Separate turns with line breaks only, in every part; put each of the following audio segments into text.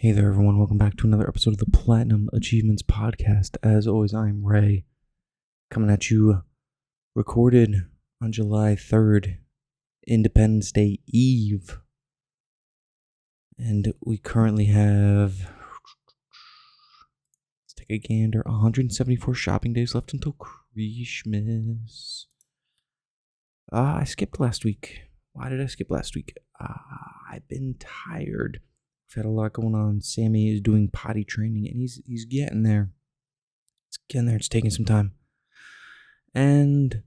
Hey there, everyone. Welcome back to another episode of the Platinum Achievements Podcast. As always, I'm Ray, coming at you, recorded on July 3rd, Independence Day Eve. And we currently have, let's take a gander, 174 shopping days left until Christmas. I skipped last week. Why did I skip last week? I've been tired. We've had a lot going on. Sammy is doing potty training, and he's getting there. It's getting there. It's taking some time. And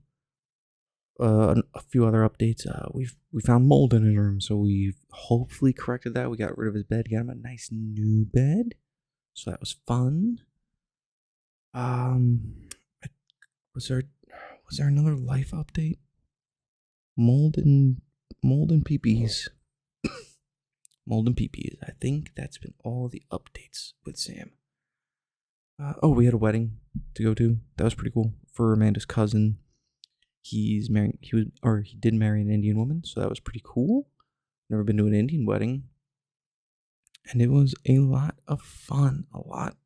a few other updates. We found mold in his room, so we've hopefully corrected that. We got rid of his bed, got him a nice new bed, so that was fun. Was there another life update? Mold and peepees. Mold and peepees. I think that's been all the updates with Sam. We had a wedding to go to. That was pretty cool for Amanda's cousin. He did marry an Indian woman, so that was pretty cool. Never been to an Indian wedding, and it was a lot of fun. A lot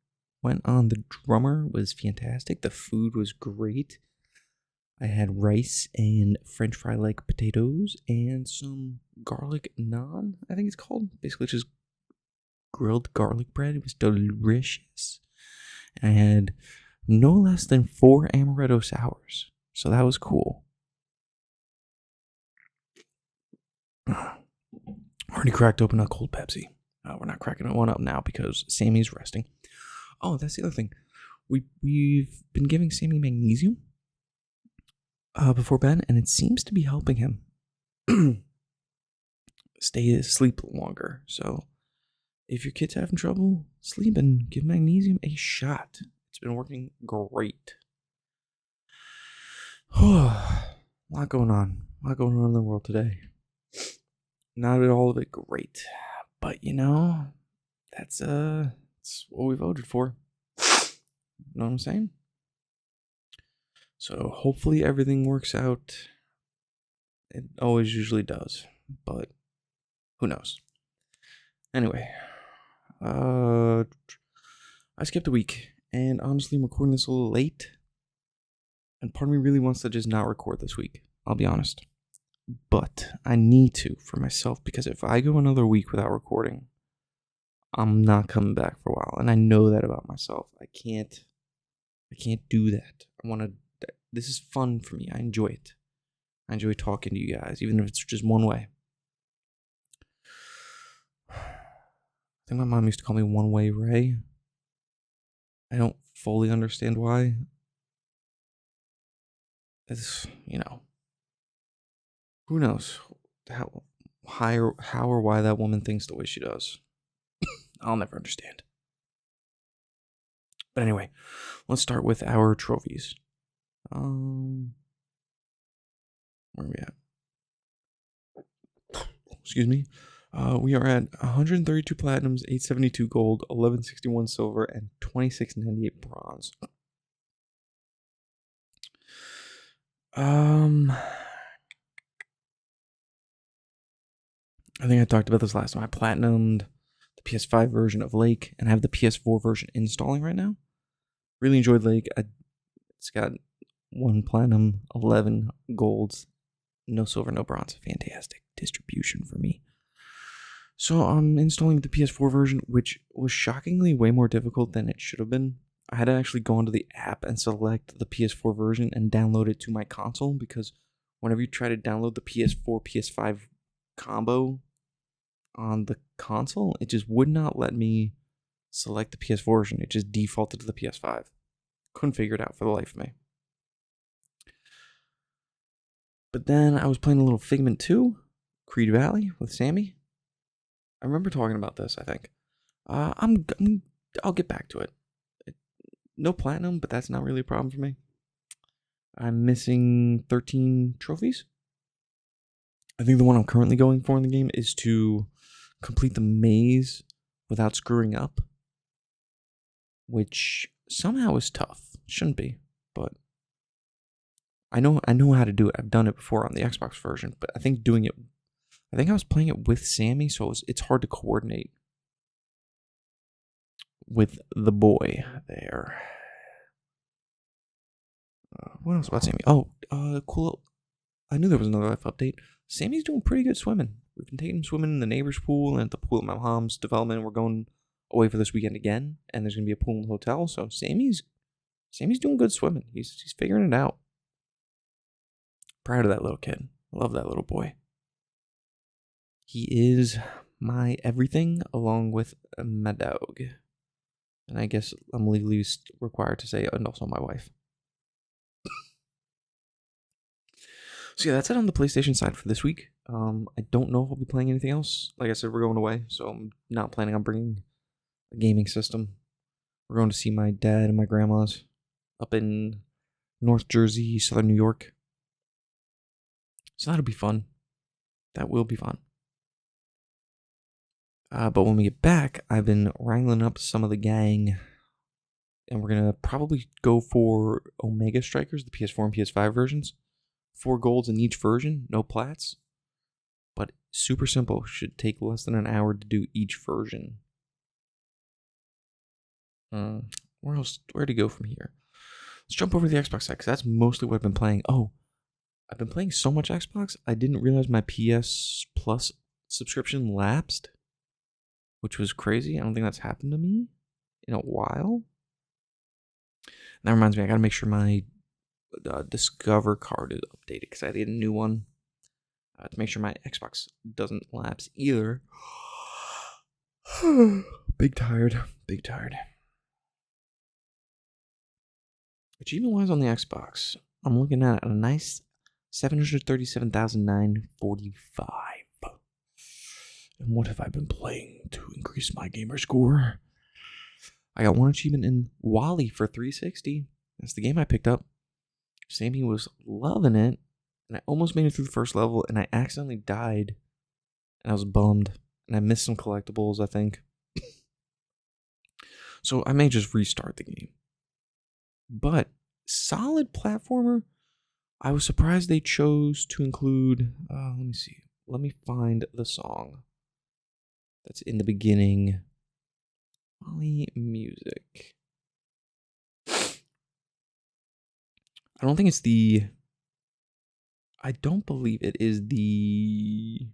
went on. The drummer was fantastic. The food was great. I had rice and French fry-like potatoes and some garlic naan, I think it's called. Basically just grilled garlic bread. It was delicious. And I had no less than 4 amaretto sours. So that was cool. Already cracked open a cold Pepsi. We're not cracking one up now because Sammy's resting. Oh, that's the other thing. We've been giving Sammy magnesium before bed, and it seems to be helping him stay asleep longer. So if your kid's having trouble sleeping, give magnesium a shot. It's been working great. A lot going on in the world today. Not at all of it great, but that's what we voted for. You know what I'm saying? So hopefully everything works out. It always usually does, but who knows? Anyway, I skipped a week, and honestly, I'm recording this a little late. And part of me really wants to just not record this week, I'll be honest. But I need to for myself, because if I go another week without recording, I'm not coming back for a while. And I know that about myself. I can't do that. This is fun for me. I enjoy it. I enjoy talking to you guys, even if it's just one way. I think my mom used to call me One Way Ray. I don't fully understand why. It's, who knows how or why that woman thinks the way she does. I'll never understand. But anyway, let's start with our trophies. Where are we at? Excuse me. We are at 132 platinums, 872 gold, 1161 silver, and 2698 bronze. I think I talked about this last time. I platinumed the PS5 version of Lake, and I have the PS4 version installing right now. Really enjoyed Lake. It's got 1 platinum, 11 golds, no silver, no bronze. Fantastic distribution for me. So I'm installing the PS4 version, which was shockingly way more difficult than it should have been. I had to actually go onto the app and select the PS4 version and download it to my console, because whenever you try to download the PS4, PS5 combo on the console, it just would not let me select the PS4 version. It just defaulted to the PS5. Couldn't figure it out for the life of me. But then I was playing a little Figment 2, Creed Valley with Sammy. I remember talking about this, I think. I'll get back to it. No platinum, but that's not really a problem for me. I'm missing 13 trophies. I think the one I'm currently going for in the game is to complete the maze without screwing up, which somehow is tough. Shouldn't be, but I know how to do it. I've done it before on the Xbox version, but I think I was playing it with Sammy, so it's hard to coordinate. with the boy there. What else about Sammy? Oh, cool. I knew there was another life update. Sammy's doing pretty good swimming. We've been taking him swimming in the neighbor's pool and at the pool at my mom's development. We're going away for this weekend again, and there's gonna be a pool in the hotel. So Sammy's doing good swimming. He's figuring it out. Proud of that little kid. I love that little boy. He is my everything, along with my dog. And I guess I'm legally required to say, and also my wife. So yeah, that's it on the PlayStation side for this week. I don't know if I'll be playing anything else. Like I said, we're going away, so I'm not planning on bringing a gaming system. We're going to see my dad and my grandma's up in North Jersey, Southern New York. So that'll be fun. That will be fun. But when we get back, I've been wrangling up some of the gang, and we're going to probably go for Omega Strikers, the PS4 and PS5 versions. 4 golds in each version, no plats. But super simple. Should take less than an hour to do each version. Where to go from here? Let's jump over to the Xbox side, because that's mostly what I've been playing. Oh, I've been playing so much Xbox, I didn't realize my PS Plus subscription lapsed, which was crazy. I don't think that's happened to me in a while. And that reminds me, I gotta make sure my Discover card is updated, because I had a new one to make sure my Xbox doesn't lapse either. Big tired. Achievement wise on the Xbox, I'm looking at a nice 737,945. And what have I been playing to increase my gamer score? I got one achievement in Wally for 360. That's the game I picked up. Sammy was loving it, and I almost made it through the first level, and I accidentally died, and I was bummed, and I missed some collectibles, I think. So I may just restart the game. But solid platformer. I was surprised they chose to include, let me see. Let me find the song that's in the beginning. Wally music. I don't believe it is the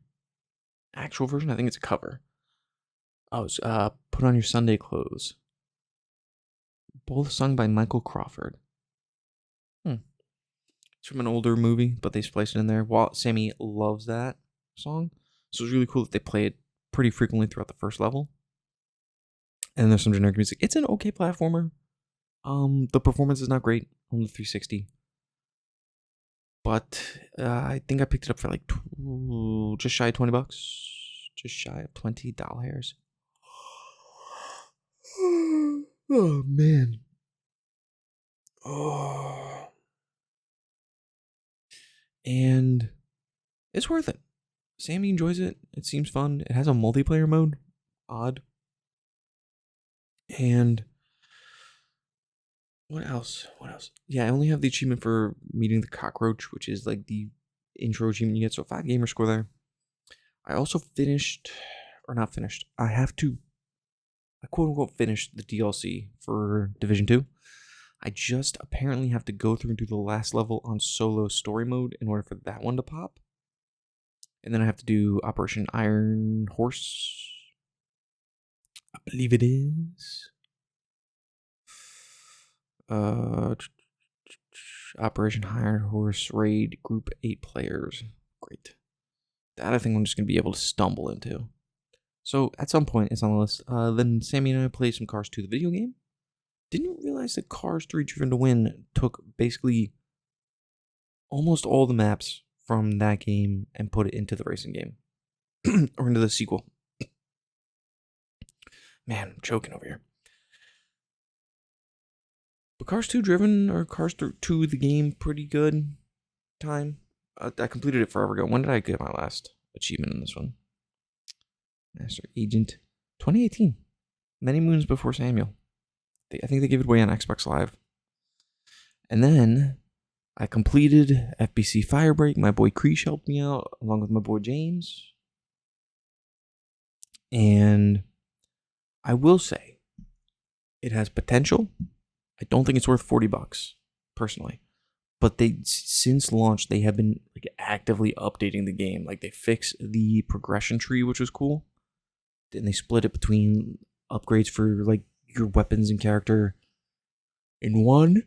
actual version. I think it's a cover. Oh, it's Put On Your Sunday Clothes. Both sung by Michael Crawford. It's from an older movie, but they spliced it in there. Sammy loves that song. So it's really cool that they play it pretty frequently throughout the first level. And there's some generic music. It's an okay platformer. The performance is not great on the 360. But I think I picked it up for like just shy of $20. Just shy of $20. Oh, man. Oh. And it's worth it. Sammy enjoys it. It seems fun. It has a multiplayer mode. Odd. And what else? Yeah, I only have the achievement for meeting the cockroach, which is like the intro achievement you get. So 5 gamer score there. I also I quote unquote finished the DLC for Division 2. I just apparently have to go through and do the last level on solo story mode in order for that one to pop. And then I have to do Operation Iron Horse. I believe it is. Operation Iron Horse Raid Group 8 players. Great. That I think I'm just going to be able to stumble into. So at some point it's on the list. Then Sammy and I played some Cars 2, the video game. Didn't realize that Cars 3 Driven to Win took basically almost all the maps from that game and put it into the racing game. Or into the sequel. Man, I'm choking over here. But Cars 2 Driven, or Cars 2 the game, pretty good time. I completed it forever ago. When did I get my last achievement in this one? Master Agent. 2018. Many moons before Samuel. I think they gave it away on Xbox Live. And then I completed FBC Firebreak. My boy Creesh helped me out, along with my boy James. And I will say, It has potential. I don't think it's worth $40, personally. But since launch, they have been like actively updating the game. Like they fixed the progression tree, which was cool. Then they split it between upgrades for like your weapons and character in one.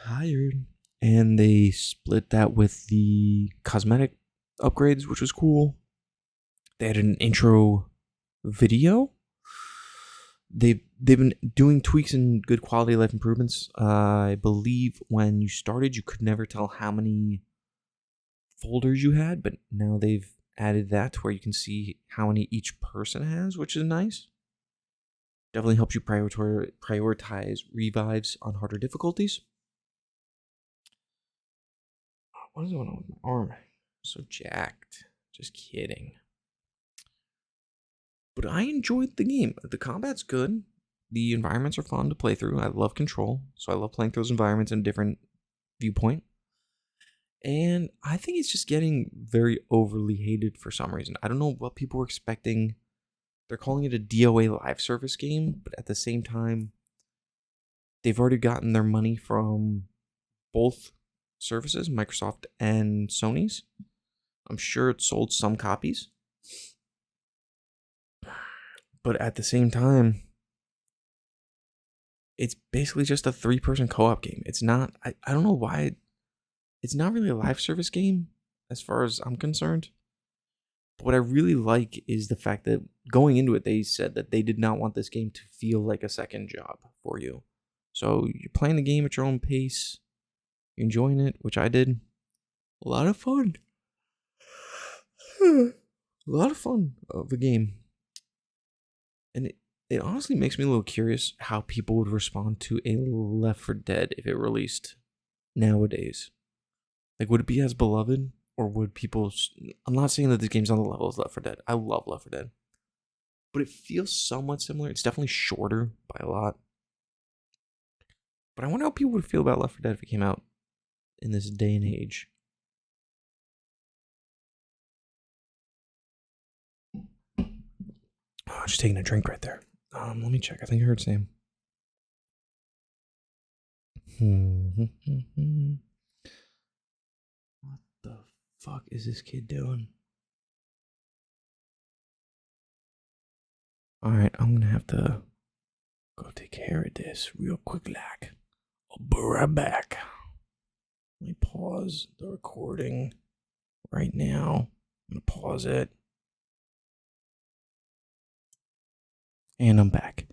Tired. And they split that with the cosmetic upgrades, which was cool. They had an intro video. They've been doing tweaks and good quality of life improvements. I believe when you started, you could never tell how many folders you had, but now they've added that to where you can see how many each person has, which is nice. Definitely helps you prioritize revives on harder difficulties. What is going on with my arm? I'm so jacked. Just kidding. But I enjoyed the game. The combat's good. The environments are fun to play through. I love control, so I love playing through those environments in a different viewpoint. And I think it's just getting very overly hated for some reason. I don't know what people were expecting. They're calling it a DOA live service game, but at the same time, they've already gotten their money from both services, Microsoft and Sony's. I'm sure it sold some copies. But at the same time, it's basically just a 3-person co-op game. It's not, I don't know why, it's not really a live service game as far as I'm concerned. But what I really like is the fact that going into it, they said that they did not want this game to feel like a second job for you. So you're playing the game at your own pace. You're enjoying it, which I did. A lot of fun. A lot of fun of the game. And it honestly makes me a little curious how people would respond to a Left 4 Dead if it released nowadays. Like, would it be as beloved? Or would people... I'm not saying that this game's on the level of Left 4 Dead. I love Left 4 Dead. But it feels somewhat similar. It's definitely shorter by a lot. But I wonder how people would feel about Left 4 Dead if it came out in this day and age. Oh, just taking a drink right there. Let me check. I think I heard Sam. What the fuck is this kid doing? Alright, I'm gonna have to go take care of this real quick, like. I'll be right back. Let me pause the recording right now. I'm gonna pause it. And I'm back.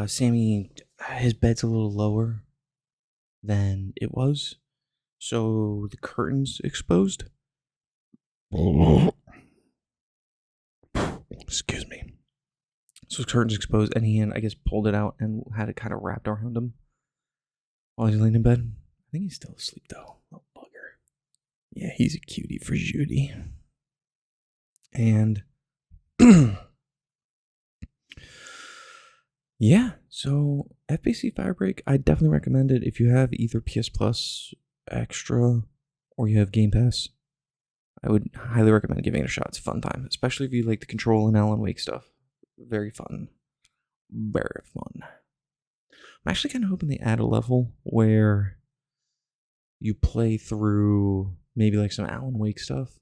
Sammy, his bed's a little lower than it was, so the curtain's exposed. Excuse me. So the curtain's exposed, and he, I guess, pulled it out and had it kind of wrapped around him while he's laying in bed. I think he's still asleep, though. Little bugger. Yeah, he's a cutie for Judy. And... yeah, so FBC Firebreak, I definitely recommend it if you have either PS Plus Extra or you have Game Pass. I would highly recommend giving it a shot. It's a fun time, especially if you like the Control and Alan Wake stuff. Very fun. Very fun. I'm actually kind of hoping they add a level where you play through maybe like some Alan Wake stuff,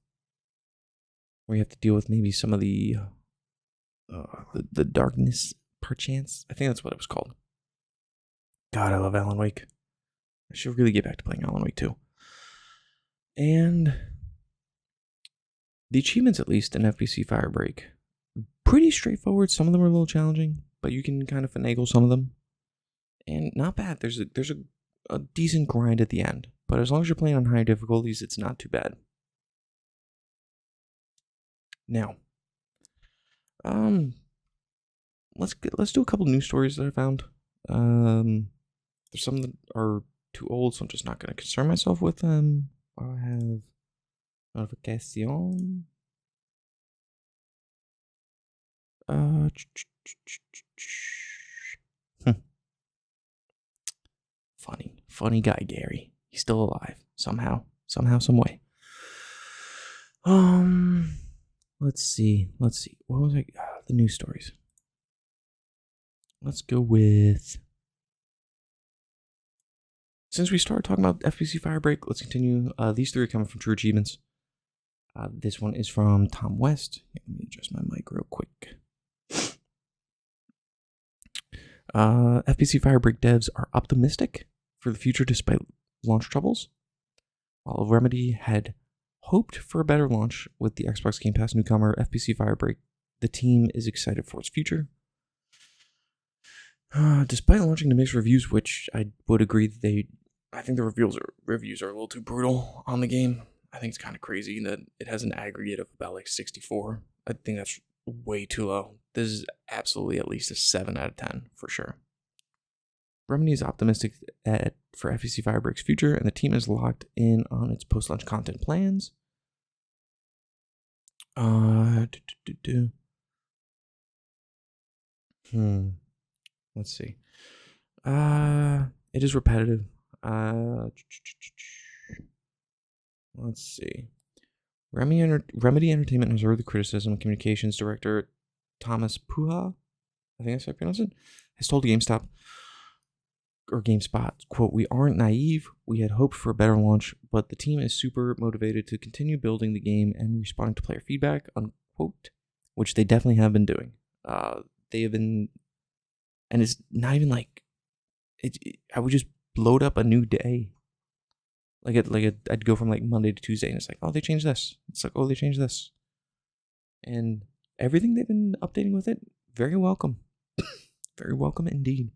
where you have to deal with maybe some of the darkness. Perchance, I think that's what it was called. God, I love Alan Wake. I should really get back to playing Alan Wake too. And the achievements, at least in FBC Firebreak, pretty straightforward. Some of them are a little challenging, but you can kind of finagle some of them, and not bad. There's a decent grind at the end, but as long as you're playing on high difficulties, it's not too bad. Now, let's do a couple news stories that I found. There's some that are too old, so I'm just not going to concern myself with them. I have notification. Funny guy, Gary. He's still alive somehow, some way. Let's see. What was the news stories? let's go with... Since we started talking about FBC Firebreak, let's continue. These three are coming from True Achievements. This one is from Tom West. Let me adjust my mic real quick. FBC Firebreak devs are optimistic for the future despite launch troubles. While Remedy had hoped for a better launch with the Xbox Game Pass newcomer FBC Firebreak, the team is excited for its future. Despite launching to mixed reviews, which I would agree I think the reviews are a little too brutal on the game. I think it's kind of crazy that it has an aggregate of about like 64. I think that's way too low. This is absolutely at least a 7 out of 10 for sure. Remedy is optimistic for FBC Firebreak's future, and the team is locked in on its post-launch content plans. Let's see. It is repetitive. Let's see. Remedy Entertainment has heard the criticism. Communications director Thomas Puha, I think that's how I pronounce it, has told GameSpot, quote, "We aren't naive. We had hoped for a better launch, but the team is super motivated to continue building the game and responding to player feedback," unquote, which they definitely have been doing. They have been, and it's not even like, I would just load up a new day. I'd go from like Monday to Tuesday, and it's like, oh, they changed this. It's like, oh, they changed this. And everything they've been updating with it, very welcome. Very welcome indeed.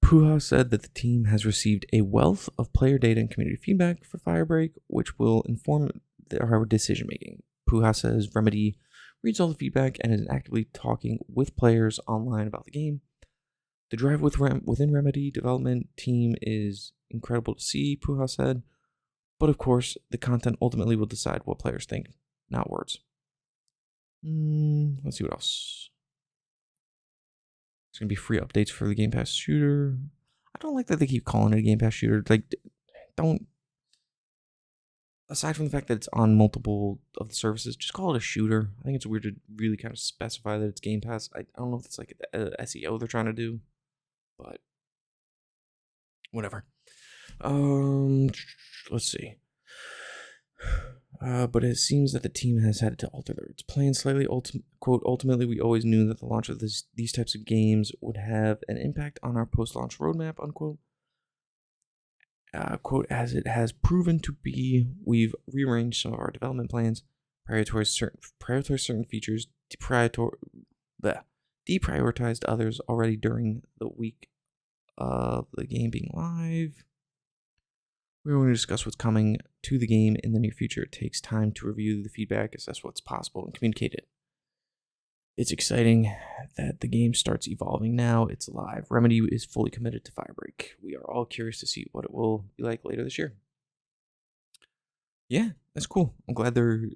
Puha said that the team has received a wealth of player data and community feedback for Firebreak, which will inform our decision making. Puha says Remedy reads all the feedback and is actively talking with players online about the game. The drive within Remedy development team is incredible to see, Puha said. But of course, the content ultimately will decide what players think, not words. Let's see what else. There's going to be free updates for the Game Pass shooter. I don't like that they keep calling it a Game Pass shooter. Aside from the fact that it's on multiple of the services, just call it a shooter. I think it's weird to really kind of specify that it's Game Pass. I don't know if it's like a SEO they're trying to do, but whatever. Let's see. But it seems that the team has had to alter its plans slightly. Quote, ultimately, we always knew that the launch of these types of games would have an impact on our post-launch roadmap, unquote. Quote, as it has proven to be, we've rearranged some of our development plans, prioritized certain features, deprioritized others already during the week of the game being live. We're going to discuss what's coming to the game in the near future. It takes time to review the feedback, assess what's possible, and communicate it. It's exciting that the game starts evolving now. It's live. Remedy is fully committed to Firebreak. We are all curious to see what it will be like later this year. Yeah, that's cool. I'm glad they're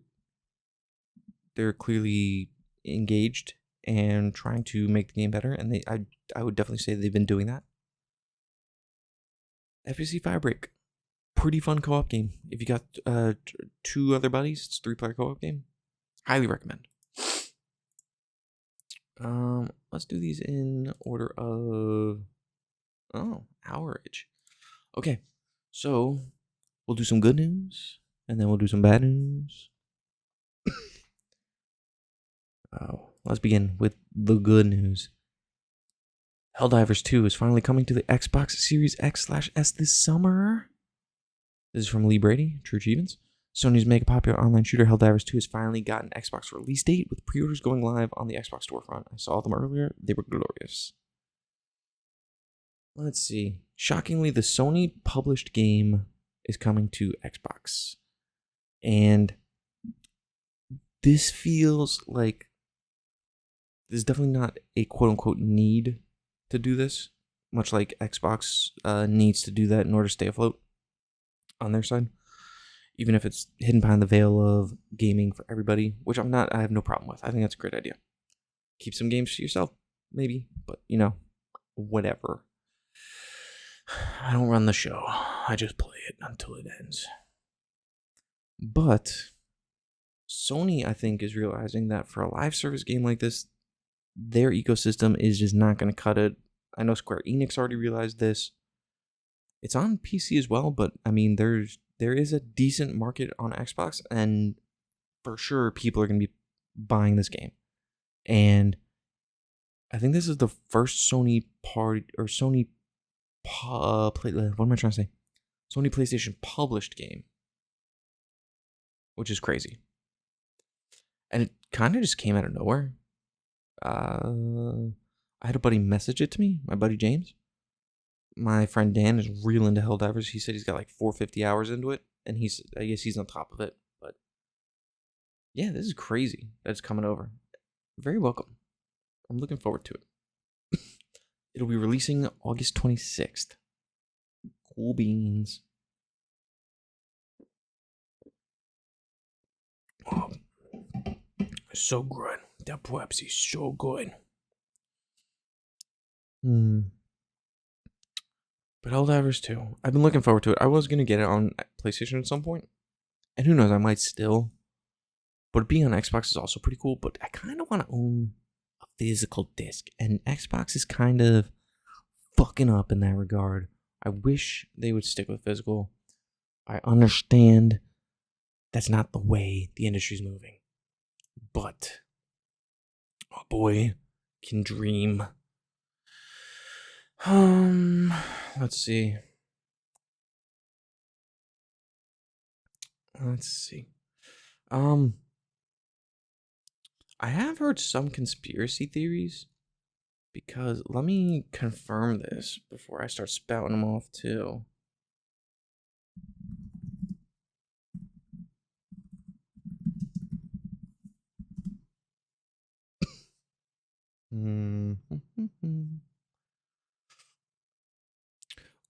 clearly engaged and trying to make the game better, and I would definitely say they've been doing that. FBC Firebreak. Pretty fun co-op game. If you got 2 other buddies, it's a 3-player co-op game. Highly recommend. Let's do these in order of hourage. Okay, so we'll do some good news, and then we'll do some bad news. Let's begin with the good news. Helldivers 2 is finally coming to the Xbox Series X/S this summer. This is from Lee Brady, True Achievements. Sony's mega popular online shooter Helldivers 2 has finally got an Xbox release date, with pre-orders going live on the Xbox storefront. I saw them earlier. They were glorious. Let's see. Shockingly, the Sony published game is coming to Xbox. And this feels like there's definitely not a quote-unquote need to do this, much like Xbox needs to do that in order to stay afloat on their side, even if it's hidden behind the veil of gaming for everybody, which I have no problem with. I think that's a great idea. Keep some games to yourself, maybe, but whatever. I don't run the show. I just play it until it ends. But Sony, I think, is realizing that for a live service game like this, their ecosystem is just not going to cut it. I know Square Enix already realized this. It's on PC as well, but I mean, there is a decent market on Xbox, and for sure people are going to be buying this game. And I think this is the first Sony what am I trying to say? Sony PlayStation published game, which is crazy. And it kind of just came out of nowhere. I had a buddy message it to me, my buddy James. My friend Dan is real into Helldivers. He said he's got like 450 hours into it, and I guess he's on top of it. But yeah, this is crazy that it's coming over. Very welcome. I'm looking forward to it. It'll be releasing August 26th. Cool beans. Oh, so good. That Pepsi's so good. But Helldivers 2, I've been looking forward to it. I was going to get it on PlayStation at some point. And who knows, I might still. But being on Xbox is also pretty cool. But I kind of want to own a physical disc. And Xbox is kind of fucking up in that regard. I wish they would stick with physical. I understand that's not the way the industry's moving. But a boy can dream. Let's see. I have heard some conspiracy theories, because let me confirm this before I start spouting them off too.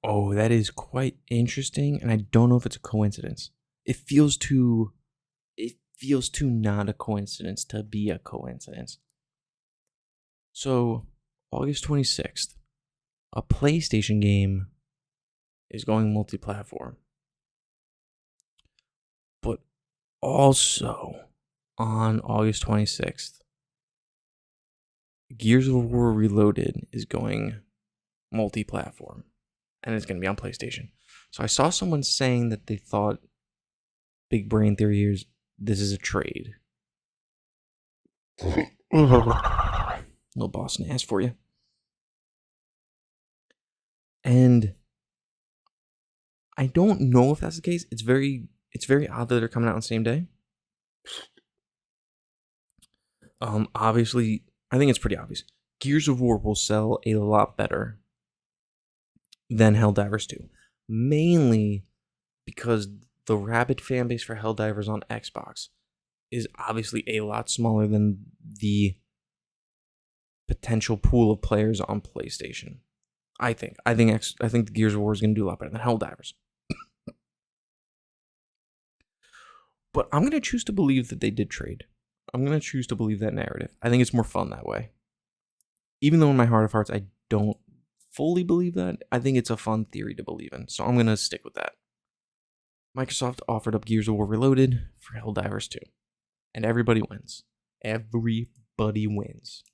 Oh, that is quite interesting, and I don't know if it's a coincidence. It feels too not a coincidence to be a coincidence. So, August 26th, a PlayStation game is going multi-platform. But also, on August 26th, Gears of War Reloaded is going multi-platform. And it's going to be on PlayStation. So I saw someone saying that they thought, big brain theory here, this is a trade. Little Boston ass for you. And I don't know if that's the case. It's very odd that they're coming out on the same day. Obviously, I think it's pretty obvious. Gears of War will sell a lot better than Helldivers 2. Mainly because the rabid fan base for Helldivers on Xbox is obviously a lot smaller than the potential pool of players on PlayStation. I think the Gears of War is going to do a lot better than Helldivers. But I'm going to choose to believe that they did trade. I'm going to choose to believe that narrative. I think it's more fun that way. Even though in my heart of hearts I don't fully believe that, I think it's a fun theory to believe in. So I'm going to stick with that. Microsoft offered up Gears of War Reloaded for Helldivers 2. And everybody wins. Everybody wins.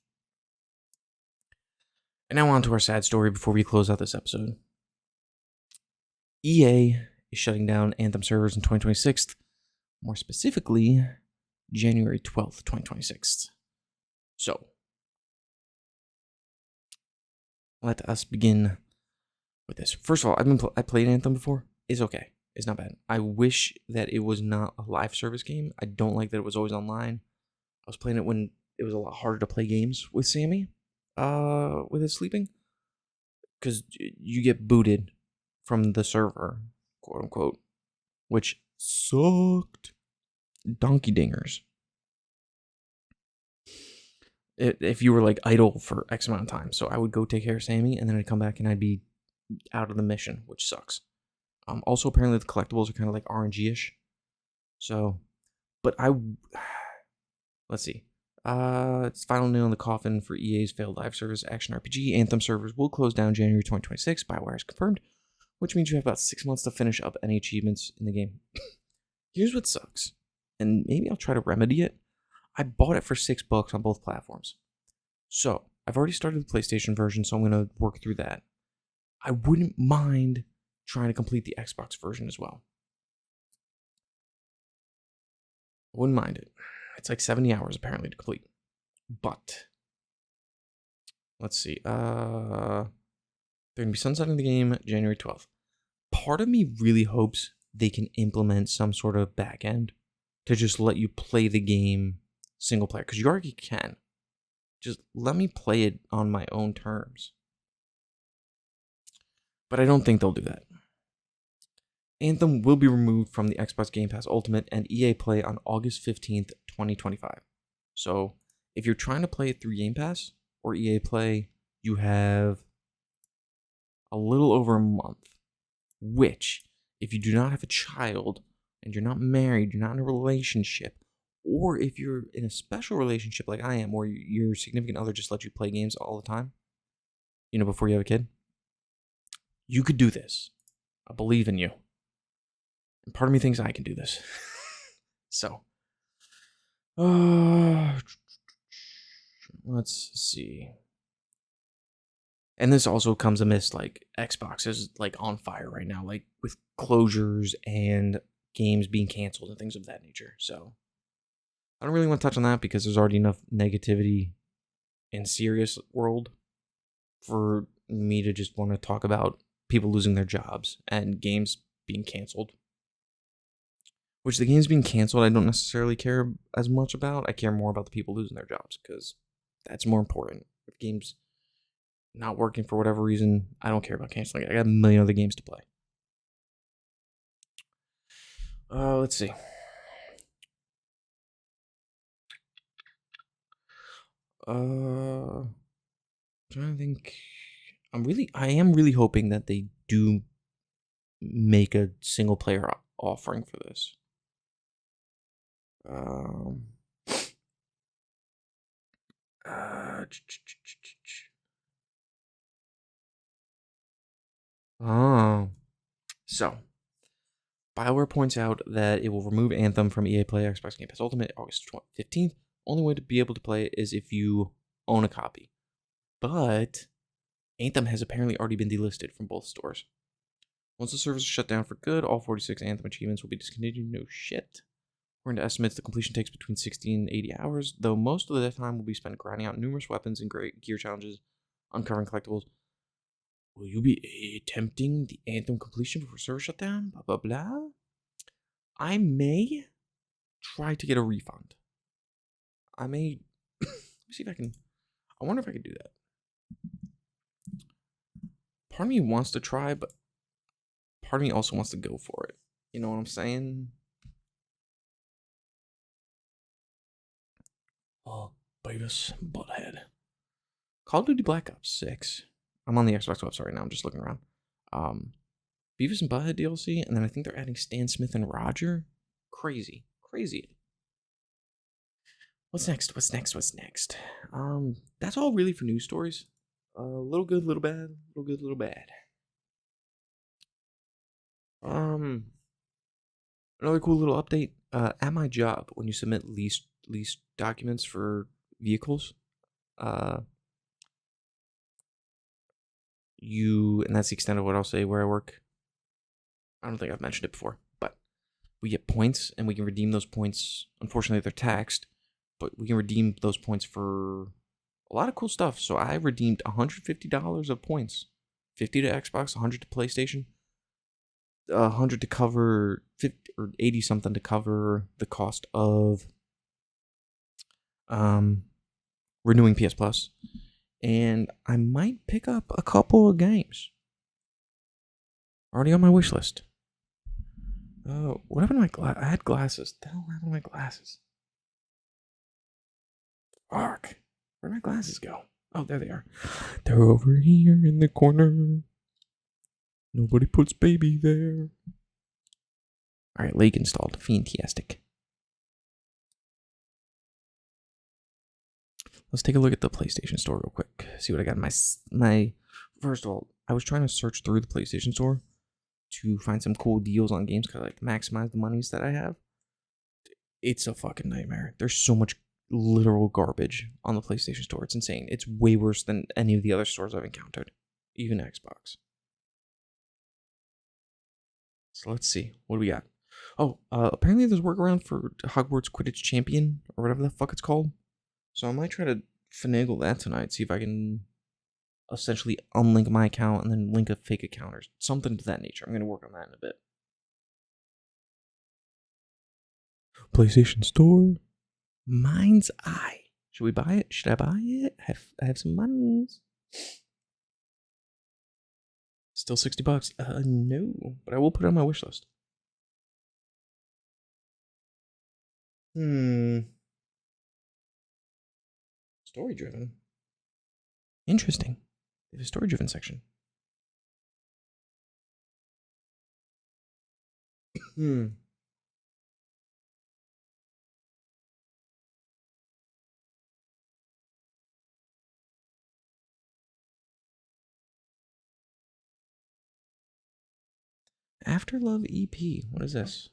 And now on to our sad story before we close out this episode. EA is shutting down Anthem servers in 2026. More specifically, January 12th, 2026. So, let us begin with this. First of all, I played Anthem before. It's okay. It's not bad. I wish that it was not a live service game. I don't like that it was always online. I was playing it when it was a lot harder to play games with Sammy, with his sleeping, because you get booted from the server, quote unquote, which sucked donkey dingers. If you were like idle for X amount of time. So I would go take care of Sammy, and then I'd come back and I'd be out of the mission, which sucks. Also, apparently the collectibles are kind of like RNG-ish. So, but let's see. It's final nail in the coffin for EA's failed live service action RPG. Anthem servers will close down January 2026. BioWare is confirmed, which means you have about 6 months to finish up any achievements in the game. Here's what sucks, and maybe I'll try to remedy it. I bought it for $6 on both platforms. So, I've already started the PlayStation version, so I'm going to work through that. I wouldn't mind trying to complete the Xbox version as well. I wouldn't mind it. It's like 70 hours apparently to complete. But let's see. They're going to be sunsetting the game January 12th. Part of me really hopes they can implement some sort of back end to just let you play the game single player, because you already can. Just let me play it on my own terms. But I don't think they'll do that. Anthem will be removed from the Xbox Game Pass Ultimate and EA Play on August 15th, 2025. So, if you're trying to play it through Game Pass or EA Play, you have a little over a month. Which, if you do not have a child, and you're not married, you're not in a relationship, or if you're in a special relationship like I am, where your significant other just lets you play games all the time, before you have a kid, you could do this. I believe in you. And part of me thinks I can do this. So, let's see. And this also comes amidst, like, Xbox is, like, on fire right now, like, with closures and games being canceled and things of that nature. So, I don't really want to touch on that because there's already enough negativity in serious world for me to just want to talk about people losing their jobs and games being canceled. Which the games being canceled, I don't necessarily care as much about. I care more about the people losing their jobs because that's more important. If games not working for whatever reason, I don't care about canceling it. I got a million other games to play. Let's see. Trying to think. I am really hoping that they do make a single player offering for this. So, BioWare points out that it will remove Anthem from EA Play Xbox Game Pass Ultimate August 15th. Only way to be able to play it is if you own a copy. But Anthem has apparently already been delisted from both stores. Once the servers are shut down for good, all 46 Anthem achievements will be discontinued. No shit. According to estimates, the completion takes between 60 and 80 hours, though most of the time will be spent grinding out numerous weapons and great gear challenges, uncovering collectibles. Will you be attempting the Anthem completion before server shutdown? Blah, blah, blah. I may try to get a refund. Let me see if I can. I wonder if I could do that. Part of me wants to try, but part of me also wants to go for it. You know what I'm saying? Oh, Beavis Butthead. Call of Duty Black Ops 6. I'm on the Xbox website right now. I'm just looking around. Beavis and Butthead DLC, and then I think they're adding Stan Smith and Roger. Crazy. What's next? That's all really for news stories. Little good, little bad. Little good, little bad. Another cool little update. At my job, when you submit lease documents for vehicles, and that's the extent of what I'll say where I work. I don't think I've mentioned it before, but we get points, and we can redeem those points. Unfortunately, they're taxed, but we can redeem those points for a lot of cool stuff. So I redeemed $150 of points, 50 to Xbox, 100 to PlayStation, 100 to cover 50 or 80 something to cover the cost of renewing PS Plus, and I might pick up a couple of games. Already on my wish list. What happened to my glasses? I had glasses. What the hell happened to my glasses? Fuck. Where'd my glasses go? Oh, there they are. They're over here in the corner. Nobody puts baby there. Alright, Lake installed. Fantastic. Let's take a look at the PlayStation Store real quick. See what I got in my... First of all, I was trying to search through the PlayStation Store to find some cool deals on games because I like maximize the monies that I have. It's a fucking nightmare. There's so much literal garbage on the PlayStation Store. It's insane. It's way worse than any of the other stores I've encountered, even Xbox. So let's see. What do we got? Oh, apparently there's workaround for Hogwarts Quidditch Champion, or whatever the fuck it's called. So I might try to finagle that tonight, see if I can essentially unlink my account and then link a fake account or something to that nature. I'm going to work on that in a bit. PlayStation Store. Mind's Eye. Should we buy it? Should I buy it? I have some monies. Still $60. No, but I will put it on my wish list. Story driven. Interesting. They have a story driven section. After Love EP. What is this?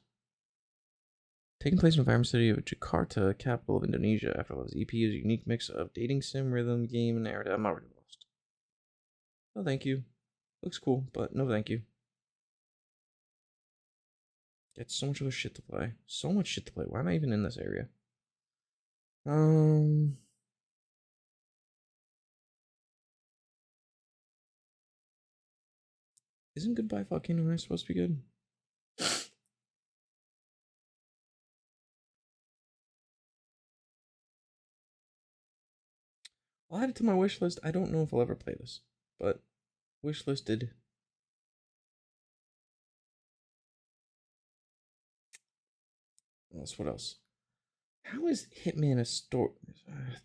Taking place in the environment city of Jakarta, capital of Indonesia. After Love's EP is a unique mix of dating sim, rhythm, game, and narrative. I'm already lost. No, thank you. Looks cool, but no, thank you. It's so much other shit to play. So much shit to play. Why am I even in this area? Isn't Goodbye Volcano High supposed to be good? I'll add it to my wish list. I don't know if I'll ever play this, but wish listed. What else? How is Hitman a story?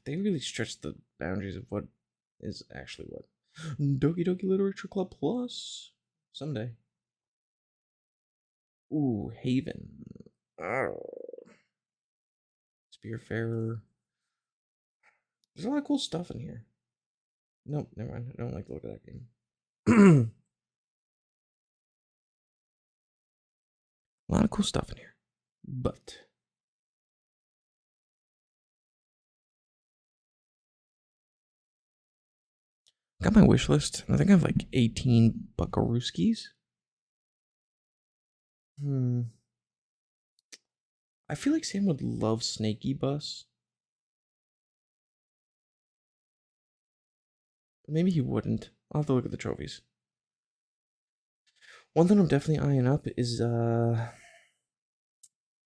They really stretched the boundaries of what is actually what. Doki Doki Literature Club Plus. Someday. Ooh, Haven. Spearfarer. There's a lot of cool stuff in here. Nope, never mind. I don't like the look of that game. A lot of cool stuff in here. But got my wish list. I think I have like 18 buckarooskies. I feel like Sam would love Snaky Bus. Maybe he wouldn't. I'll have to look at the trophies. One thing I'm definitely eyeing up is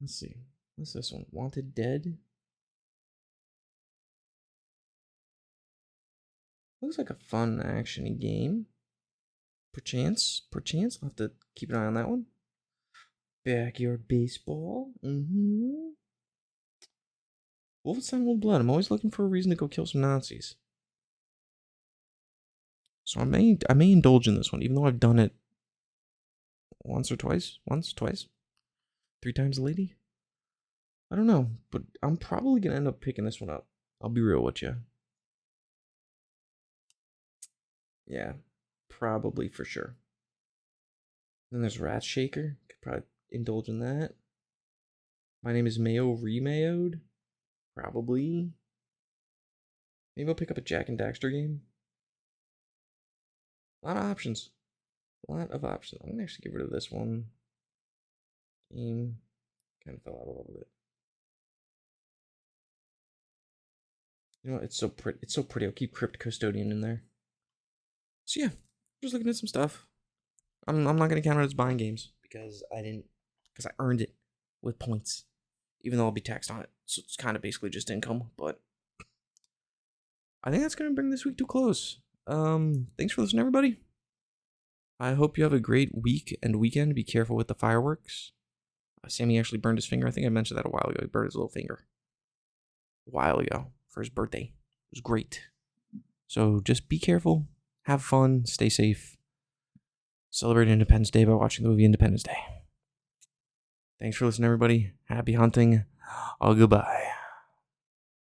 let's see. What's this one? Wanted Dead? Looks like a fun action-y game. Perchance. I'll have to keep an eye on that one. Backyard Baseball. Wolfenstein Old Blood. I'm always looking for a reason to go kill some Nazis. So I may indulge in this one, even though I've done it once or twice. 3 times a lady. I don't know, but I'm probably gonna end up picking this one up. I'll be real with you. Yeah, probably for sure. Then there's Rat Shaker. Could probably indulge in that. My Name is Mayo Remayoed. Probably. Maybe I'll pick up a Jack and Daxter game. A lot of options. I'm gonna actually get rid of this one. Game. Kind of fell out a little bit. You know what? It's so pretty. I'll keep Crypt Custodian in there. So yeah, just looking at some stuff. I'm not gonna count it as buying games because I earned it with points, even though I'll be taxed on it. So it's kind of basically just income. But I think that's gonna bring this week to a close. Thanks for listening, everybody. I hope you have a great week and weekend. Be careful with the fireworks. Sammy actually burned his finger. I think I mentioned that a while ago. He burned his little finger a while ago for his birthday. It was great. So just be careful. Have fun. Stay safe. Celebrate Independence Day by watching the movie Independence Day. Thanks for listening, everybody. Happy hunting. Goodbye.